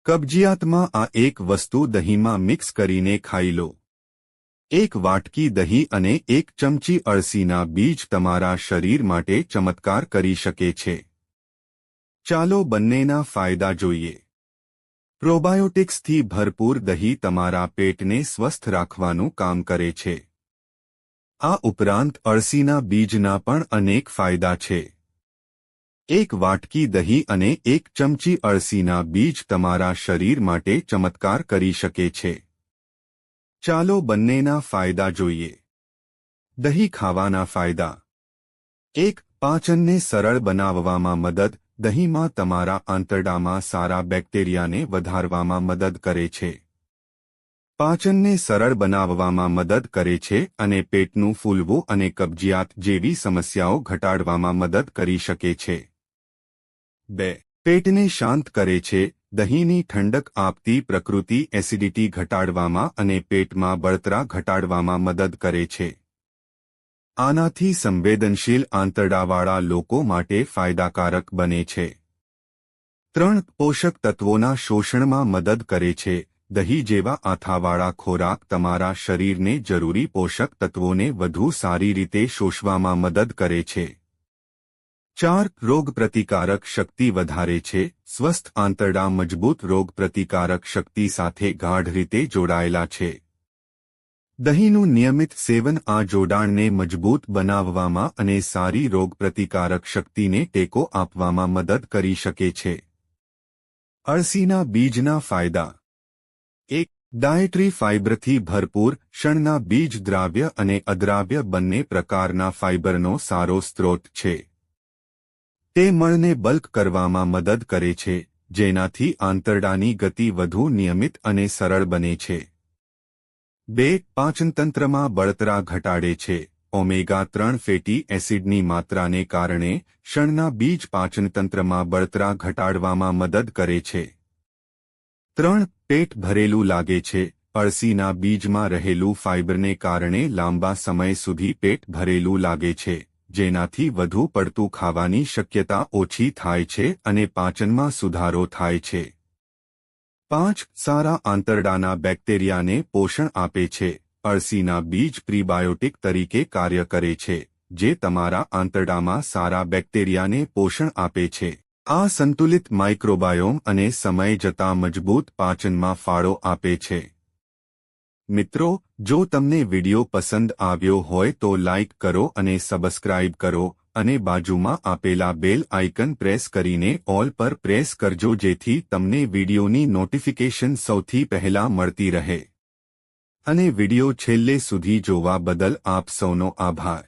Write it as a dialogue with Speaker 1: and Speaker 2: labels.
Speaker 1: કબજિયાતમાં આ એક વસ્તુ દહીંમાં મિક્સ કરીને ખાઈ લો. એક વાટકી દહીં અને એક ચમચી અળસીના બીજ તમારા શરીર માટે ચમત્કાર કરી શકે છે. ચાલો બંનેના ફાયદા જોઈએ. પ્રોબાયોટિક્સથી ભરપૂર દહીં તમારા પેટને સ્વસ્થ રાખવાનું કામ કરે છે. આ ઉપરાંત અળસીના બીજના પણ અનેક ફાયદા છે. એક વાટકી દહીં અને એક ચમચી અળસીના બીજ તમારા શરીર માટે ચમત્કાર કરી શકે છે. ચાલો બંનેના ફાયદા જોઈએ. દહીં ખાવાના ફાયદા. 1. પાચનને સરળ બનાવવામાં મદદ. દહીંમાં તમારા આંતરડામાં સારા બેક્ટેરિયાને વધારવામાં મદદ કરે છે. પાચનને સરળ બનાવવામાં મદદ કરે છે અને પેટનું ફૂલવું અને કબજિયાત જેવી સમસ્યાઓ ઘટાડવામાં મદદ કરી શકે છે. 2. પેટને શાંત કરે છે. દહીંની ઠંડક આપતી પ્રકૃતિ એસિડિટી ઘટાડવામાં અને પેટમાં બળતરા ઘટાડવામાં મદદ કરે છે. આનાથી સંવેદનશીલ આંતરડાવાળા લોકો માટે ફાયદાકારક બને છે. 3. પોષક તત્વોના શોષણમાં મદદ કરે છે. દહીં જેવા આથાવાળા ખોરાક તમારા શરીરને જરૂરી પોષક તત્વોને વધુ સારી રીતે શોષવામાં મદદ કરે છે. 4. રોગપ્રતિકારક શક્તિ વધારે છે. સ્વસ્થ આંતરડા મજબૂત રોગપ્રતિકારક શક્તિ સાથે ગાઢ રીતે જોડાયેલા છે. દહીંનું નિયમિત સેવન આ જોડાણને મજબૂત બનાવવામાં અને સારી રોગપ્રતિકારક શક્તિને ટેકો આપવામાં મદદ કરી શકે છે. અળસીના બીજના ફાયદા. 1. ડાયટરી ફાઇબરથી ભરપૂર. શણના બીજ દ્રાવ્ય અને અદ્રાવ્ય બંને પ્રકારના ફાઇબરનો સારો સ્ત્રોત છે. તે મળને બલ્ક કરવામાં મદદ કરે છે, જેનાથી આંતરડાની ગતિ વધુ નિયમિત અને સરળ બને છે. 2. પાચનતંત્રમાં બળતરા ઘટાડે છે. ઓમેગા-3 ફેટી એસિડની માત્રાને કારણે શણના બીજ પાચનતંત્રમાં બળતરા ઘટાડવામાં મદદ કરે છે. 3. પેટ ભરેલું લાગે છે. અળસીના બીજમાં રહેલું ફાઇબરને કારણે લાંબા સમય સુધી પેટ ભરેલું લાગે છે, જેનાથી વધુ પડતું ખાવાની શક્યતા ઓછી થાય છે અને પાચનમાં સુધારો થાય છે. 5. સારા આંતરડાના બેક્ટેરિયાને પોષણ આપે છે. અળસીના બીજ પ્રીબાયોટિક તરીકે કાર્ય કરે છે, જે તમારા આંતરડામાં સારા બેક્ટેરિયાને પોષણ આપે છે. આ સંતુલિત માઇક્રોબાયોમ અને સમય જતાં મજબૂત પાચનમાં ફાળો આપે છે. મિત્રો, જો તમને વિડિયો પસંદ આવ્યો હોય તો લાઇક કરો અને સબસ્ક્રાઇબ કરો અને બાજુમાં આપેલા બેલ આઇકન પ્રેસ કરીને ઓલ પર પ્રેસ કરજો જેથી તમને વિડિયોની નોટિફિકેશન સૌથી પહેલા મળતી રહે. અને વિડિયો છેલ્લે સુધી જોવા બદલ આપ સૌનો આભાર.